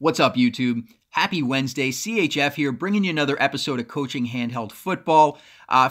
What's up, YouTube? Happy Wednesday. CHF here, bringing you another episode of Coaching Handheld Football.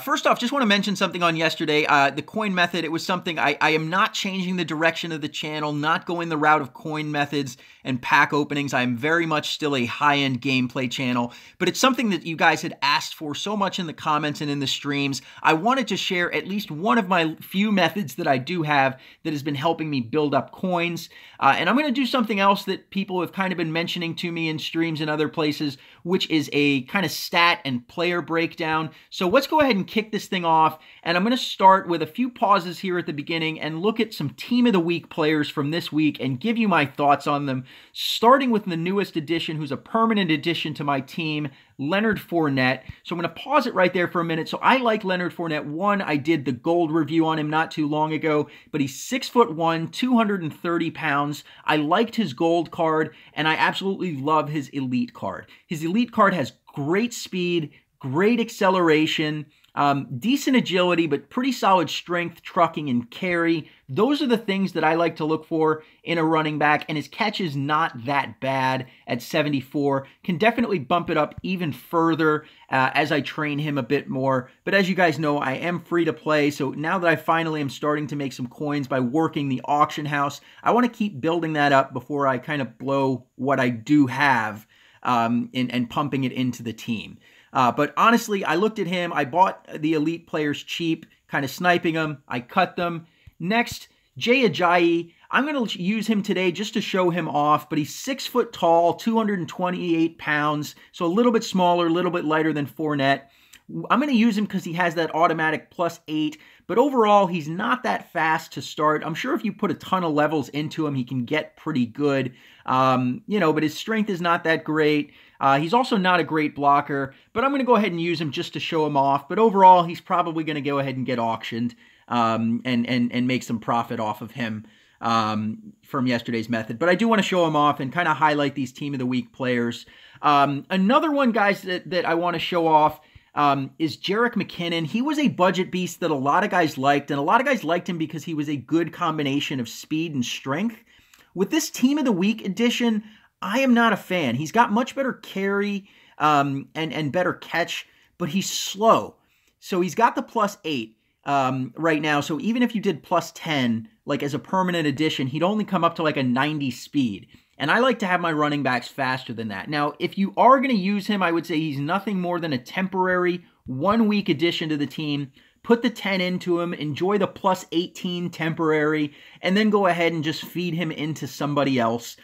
First off, just want to mention something on yesterday. The coin method, it was something I am not changing the direction of the channel, not going the route of coin methods and pack openings. I am very much still a high-end gameplay channel, but it's something that you guys had asked for so much in the comments and in the streams. I wanted to share at least one of my few methods that I do have that has been helping me build up coins. And I'm going to do something else that people have kind of been mentioning to me in streams and other places, which is a kind of stat and player breakdown. So let's go ahead and kick this thing off, and I'm going to start with a few pauses here at the beginning and look at some Team of the Week players from this week and give you my thoughts on them, starting with the newest addition, who's a permanent addition to my team, Leonard Fournette. So I'm going to pause it right there for a minute. So I like Leonard Fournette. One, I did the gold review on him not too long ago, but he's 6'1", 230 pounds. I liked his gold card, and I absolutely love his elite card. His elite card has great speed, great acceleration, decent agility, but pretty solid strength, trucking, and carry. Those are the things that I like to look for in a running back, and his catch is not that bad at 74. Can definitely bump it up even further as I train him a bit more. But as you guys know, I am free to play, so now that I finally am starting to make some coins by working the auction house, I want to keep building that up before I kind of blow what I do have and pumping it into the team. But honestly, I looked at him. I bought the elite players cheap, kind of sniping them. I cut them. Next, Jay Ajayi. I'm going to use him today just to show him off, but he's 6 foot tall, 228 pounds, so a little bit smaller, a little bit lighter than Fournette. I'm going to use him because he has that automatic +8, but overall, he's not that fast to start. I'm sure if you put a ton of levels into him, he can get pretty good, but his strength is not that great. He's also not a great blocker, but I'm going to go ahead and use him just to show him off. But overall, he's probably going to go ahead and get auctioned and make some profit off of him from yesterday's method. But I do want to show him off and kind of highlight these Team of the Week players. Another one, guys, that I want to show off is Jerick McKinnon. He was a budget beast that a lot of guys liked, and a lot of guys liked him because he was a good combination of speed and strength. With this Team of the Week edition, I am not a fan. He's got much better carry and better catch, but he's slow. So he's got the +8 right now. So even if you did +10, like as a permanent addition, he'd only come up to like a 90 speed. And I like to have my running backs faster than that. Now, if you are going to use him, I would say he's nothing more than a temporary 1-week addition to the team. Put the 10 into him, enjoy the +18 temporary, and then go ahead and just feed him into somebody else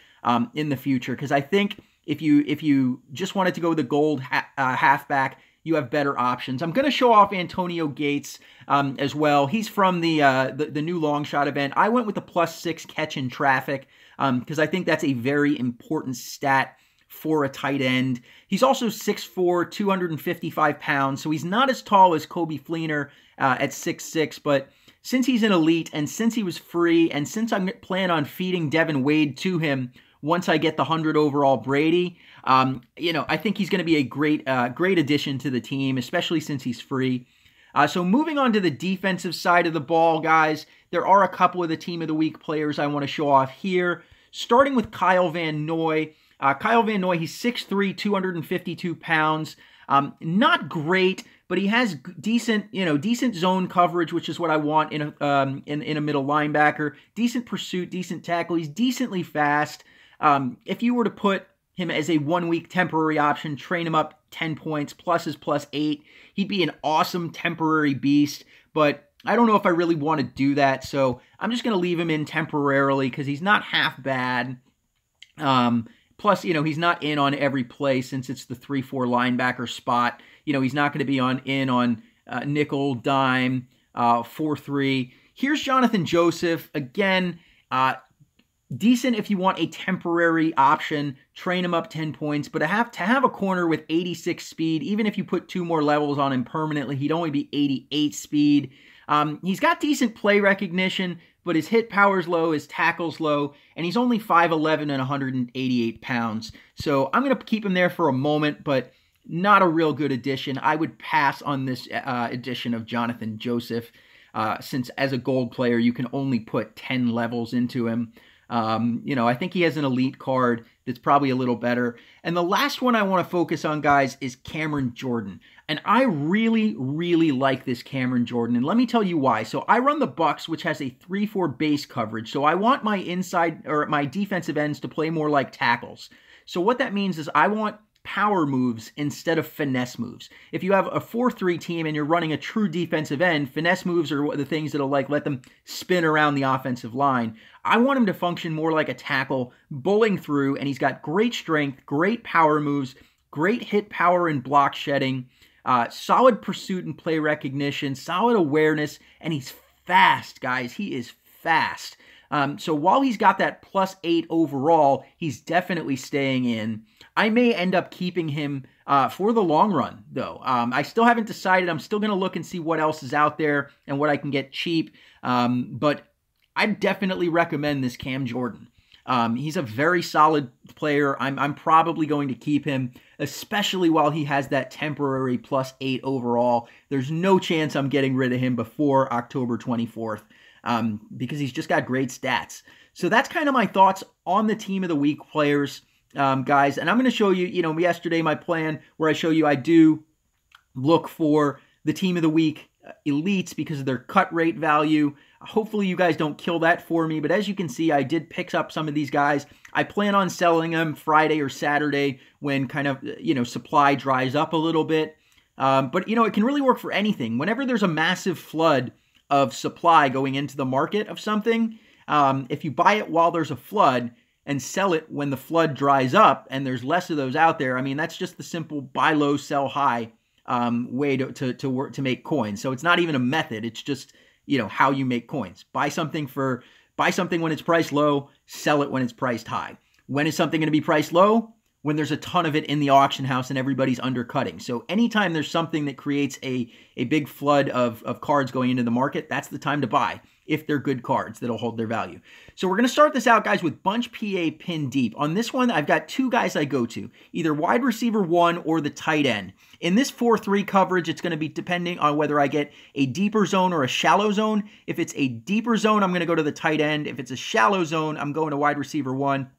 in the future, because I think if you just wanted to go the gold halfback, you have better options. I'm going to show off Antonio Gates as well. He's from the new long shot event. I went with the +6 catch in traffic because I think that's a very important stat for a tight end. He's also 6'4", 255 pounds, so he's not as tall as Coby Fleener at 6'6", but since he's an elite and since he was free and since I plan on feeding Devin Wade to him once I get the 100 overall Brady, I think he's going to be a great addition to the team, especially since he's free. So moving on to the defensive side of the ball, guys, there are a couple of the Team of the Week players I want to show off here, starting with Kyle Van Noy. Kyle Van Noy, he's 6'3", 252 pounds. Not great, but he has decent zone coverage, which is what I want in a middle linebacker. Decent pursuit, decent tackle. He's decently fast. If you were to put him as a 1-week temporary option, train him up 10 points, plus his +8, he'd be an awesome temporary beast, but I don't know if I really want to do that, so I'm just going to leave him in temporarily because he's not half bad. Plus, he's not in on every play since it's the 3-4 linebacker spot. He's not going to be in on nickel, dime, 4-3. Here's Jonathan Joseph. Again, decent if you want a temporary option, train him up 10 points, but to have a corner with 86 speed, even if you put 2 more levels on him permanently, he'd only be 88 speed. He's got decent play recognition, but his hit power's low, his tackle's low, and he's only 5'11" and 188 pounds. So I'm going to keep him there for a moment, but not a real good addition. I would pass on this addition of Jonathan Joseph, since as a gold player, you can only put 10 levels into him. I think he has an elite card that's probably a little better. And the last one I want to focus on, guys, is Cameron Jordan. And I really, really like this Cameron Jordan. And let me tell you why. So I run the Bucks, which has a 3-4 base coverage. So I want my inside or my defensive ends to play more like tackles. So what that means is I want power moves instead of finesse moves. If you have a 4-3 team and you're running a true defensive end, finesse moves are the things that'll let them spin around the offensive line. I want him to function more like a tackle, bowling through, and he's got great strength, great power moves, great hit power and block shedding, solid pursuit and play recognition, solid awareness, and he's fast, guys. He is fast. So while he's got that +8 overall, he's definitely staying in. I may end up keeping him for the long run, though. I still haven't decided. I'm still going to look and see what else is out there and what I can get cheap. But I definitely recommend this Cam Jordan. He's a very solid player. I'm probably going to keep him, especially while he has that temporary +8 overall. There's no chance I'm getting rid of him before October 24th. Because he's just got great stats. So that's kind of my thoughts on the Team of the Week players, guys. And I'm going to show you, yesterday my plan where I show you I do look for the Team of the Week elites because of their cut rate value. Hopefully you guys don't kill that for me. But as you can see, I did pick up some of these guys. I plan on selling them Friday or Saturday when kind of, supply dries up a little bit. But, it can really work for anything. Whenever there's a massive flood of supply going into the market of something, if you buy it while there's a flood and sell it when the flood dries up and there's less of those out there, I mean, that's just the simple buy low, sell high way to make coins. So it's not even a method. It's just, how you make coins. Buy something when it's priced low, sell it when it's priced high. When is something going to be priced low? When there's a ton of it in the auction house and everybody's undercutting. So anytime there's something that creates a big flood of cards going into the market, that's the time to buy, if they're good cards that'll hold their value. So we're going to start this out, guys, with Bunch PA Pin Deep. On this one, I've got two guys I go to, either wide receiver 1 or the tight end. In this 4-3 coverage, it's going to be depending on whether I get a deeper zone or a shallow zone. If it's a deeper zone, I'm going to go to the tight end. If it's a shallow zone, I'm going to wide receiver 1.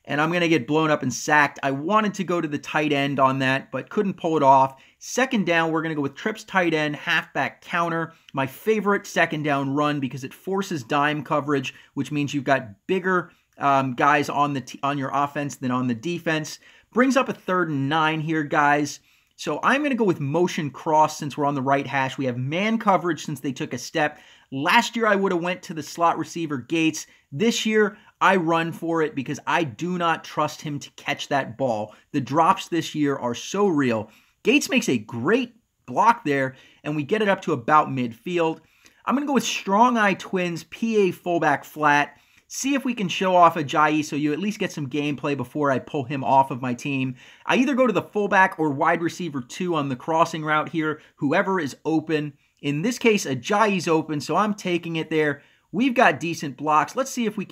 And I'm going to get blown up and sacked. I wanted to go to the tight end on that, but couldn't pull it off. Second down, we're going to go with trips tight end, halfback counter. My favorite second down run because it forces dime coverage, which means you've got bigger guys on your offense than on the defense. Brings up a 3rd and 9 here, guys. So I'm going to go with motion cross since we're on the right hash. We have man coverage since they took a step. Last year, I would have went to the slot receiver Gates. This year, I run for it because I do not trust him to catch that ball. The drops this year are so real. Gates makes a great block there, and we get it up to about midfield. I'm going to go with Strong Eye Twins, PA fullback flat. See if we can show off Ajayi so you at least get some gameplay before I pull him off of my team. I either go to the fullback or wide receiver 2 on the crossing route here, whoever is open. In this case, Ajayi's open, so I'm taking it there. We've got decent blocks. Let's see if we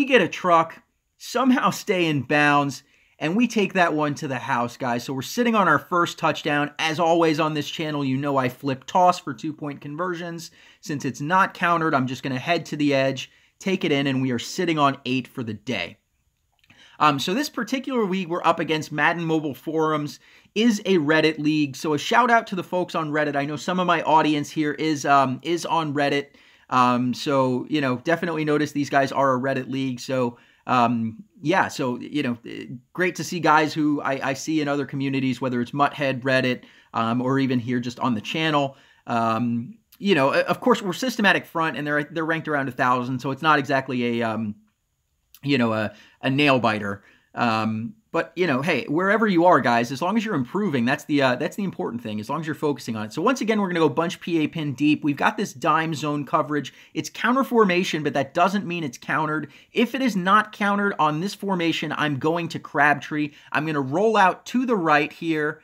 get a truck, somehow stay in bounds, and we take that one to the house, guys. So we're sitting on our first touchdown. As always on this channel, I flip toss for 2-point conversions. Since it's not countered, I'm just going to head to the edge, take it in, and we are sitting on 8 for the day. So this particular week, we're up against Madden Mobile Forums, is a Reddit league. So a shout out to the folks on Reddit. I know some of my audience here is on Reddit. So, definitely notice these guys are a Reddit league. So, yeah, so, great to see guys who I see in other communities, whether it's Mutthead, Reddit, or even here just on the channel. Of course, we're systematic front and they're ranked around 1,000. So it's not exactly a nail biter. But, hey, wherever you are, guys, as long as you're improving, that's the important thing, as long as you're focusing on it. So once again, we're going to go bunch PA pin deep. We've got this dime zone coverage. It's counter formation, but that doesn't mean it's countered. If it is not countered on this formation, I'm going to Crabtree. I'm going to roll out to the right here.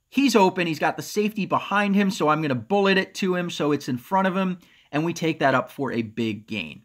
He's open. He's got the safety behind him, so I'm going to bullet it to him so it's in front of him, and we take that up for a big gain.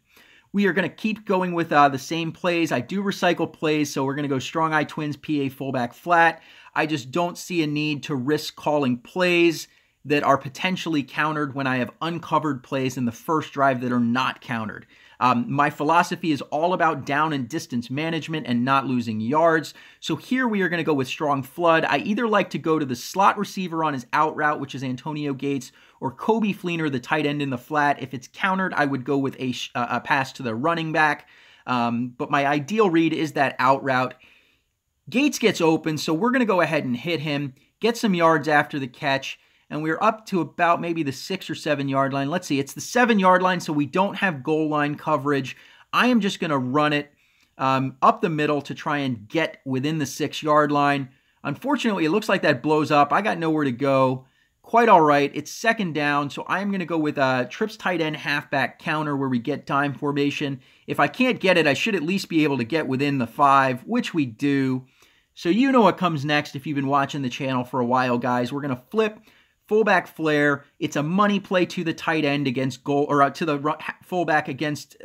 We are going to keep going with the same plays. I do recycle plays, so we're going to go Strong Eye Twins, PA fullback flat. I just don't see a need to risk calling plays that are potentially countered when I have uncovered plays in the first drive that are not countered. My philosophy is all about down and distance management and not losing yards. So here we are going to go with strong flood. I either like to go to the slot receiver on his out route, which is Antonio Gates, or Kobe Fleener, the tight end in the flat. If it's countered, I would go with a pass to the running back. But my ideal read is that out route. Gates gets open, so we're going to go ahead and hit him, get some yards after the catch, and we're up to about maybe the 6 or 7 yard line. Let's see, it's the 7 yard line, so we don't have goal line coverage. I am just going to run it up the middle to try and get within the 6 yard line. Unfortunately, it looks like that blows up. I got nowhere to go. Quite all right. It's second down, so I'm going to go with a trips tight end halfback counter where we get dime formation. If I can't get it, I should at least be able to get within the 5, which we do. So you know what comes next if you've been watching the channel for a while, guys. We're going to flip fullback flare. It's a money play to the tight end against goal, or to the fullback against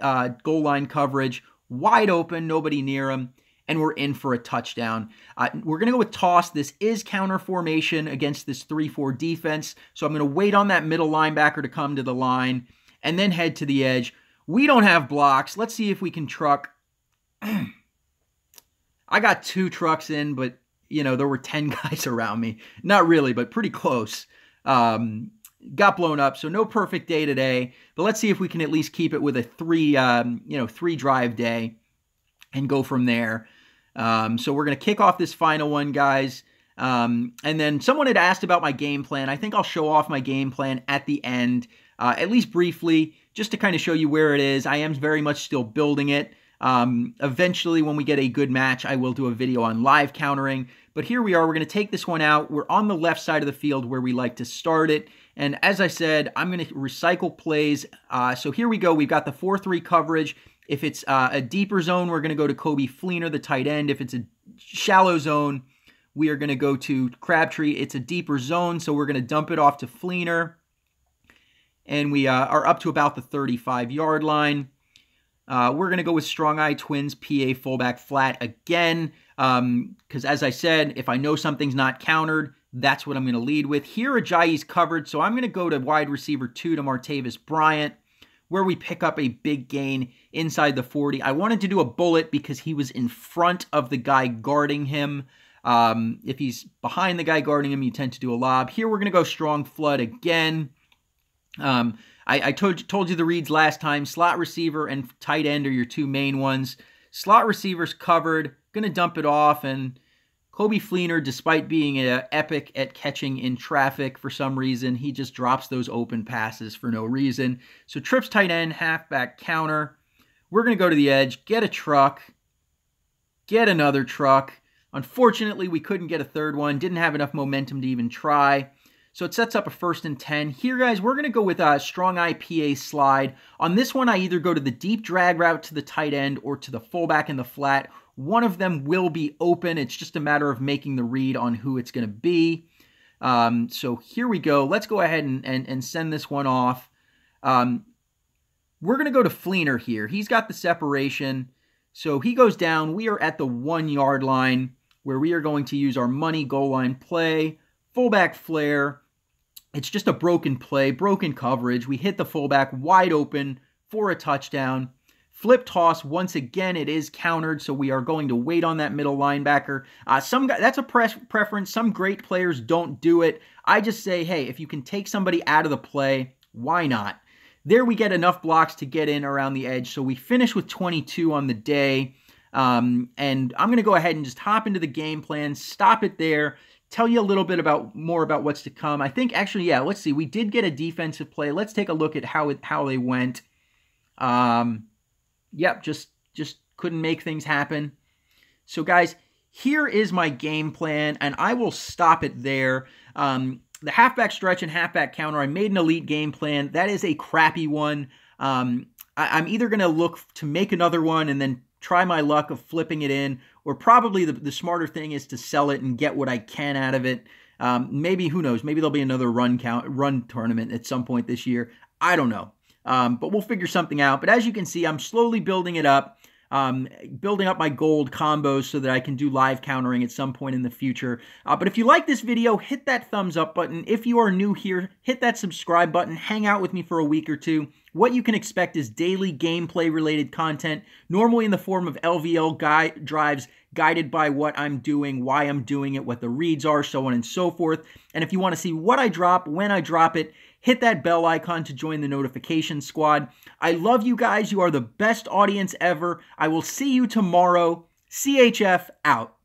goal line coverage. Wide open, nobody near him, and we're in for a touchdown. We're going to go with toss. This is counter formation against this 3-4 defense, so I'm going to wait on that middle linebacker to come to the line and then head to the edge. We don't have blocks. Let's see if we can truck. I got 2 trucks in, but, you know, there were 10 guys around me. Not really, but pretty close. Got blown up, so no perfect day today. But let's see if we can at least keep it with a 3 drive day and go from there. So we're going to kick off this final one, guys. And then someone had asked about my game plan. I think I'll show off my game plan at the end, at least briefly, just to kind of show you where it is. I am very much still building it. Eventually, when we get a good match, I will do a video on live countering. But here we are. We're going to take this one out. We're on the left side of the field where we like to start it. And as I said, I'm going to recycle plays. So here we go. We've got the 4-3 coverage. If it's a deeper zone, we're going to go to Kobe Fleener, the tight end. If it's a shallow zone, we are going to go to Crabtree. It's a deeper zone, so we're going to dump it off to Fleener. And we are up to about the 35-yard line. We're going to go with Strong Eye Twins, PA fullback flat again, because as I said, if I know something's not countered, that's what I'm going to lead with. Here, Ajayi's covered, so I'm going to go to wide receiver 2 to Martavis Bryant, where we pick up a big gain inside the 40. I wanted to do a bullet because he was in front of the guy guarding him. If he's behind the guy guarding him, you tend to do a lob. Here, we're going to go strong flood again. I told you the reads last time. Slot receiver and tight end are your 2 main ones. Slot receiver's covered. Going to dump it off. And Kobe Fleener, despite being epic at catching in traffic for some reason, he just drops those open passes for no reason. So trips tight end, halfback counter. We're going to go to the edge, get a truck, get another truck. Unfortunately, we couldn't get a third one. Didn't have enough momentum to even try. So it sets up a 1st and 10. Here, guys, we're going to go with a strong eye PA slide. On this one, I either go to the deep drag route to the tight end or to the fullback in the flat. One of them will be open. It's just a matter of making the read on who it's going to be. So here we go. Let's go ahead and send this one off. We're going to go to Fleener here. He's got the separation. So he goes down. We are at the 1 yard line where we are going to use our money goal line play. Fullback flare. It's just a broken play, broken coverage. We hit the fullback wide open for a touchdown. Flip toss, once again, it is countered, so we are going to wait on that middle linebacker. That's a preference. Some great players don't do it. I just say, hey, if you can take somebody out of the play, why not? There we get enough blocks to get in around the edge, so we finish with 22 on the day. And I'm going to go ahead and just hop into the game plan, stop it there, tell you a little bit more about what's to come. I think actually, yeah, let's see. We did get a defensive play. Let's take a look at how they went. Yep, just couldn't make things happen. So guys, here is my game plan, and I will stop it there. The halfback stretch and halfback counter, I made an elite game plan. That is a crappy one. I'm either going to look to make another one and then try my luck of flipping it in, or probably the smarter thing is to sell it and get what I can out of it. Maybe, who knows, maybe there'll be another run tournament at some point this year. I don't know. But we'll figure something out. But as you can see, I'm slowly building it up. building up my gold combos so that I can do live countering at some point in the future. But if you like this video, hit that thumbs up button. If you are new here, hit that subscribe button. Hang out with me for a week or two. What you can expect is daily gameplay related content, normally in the form of LVL drives guided by what I'm doing, why I'm doing it, what the reads are, so on and so forth. And if you want to see what I drop, when I drop it, hit that bell icon to join the notification squad. I love you guys. You are the best audience ever. I will see you tomorrow. CHF out.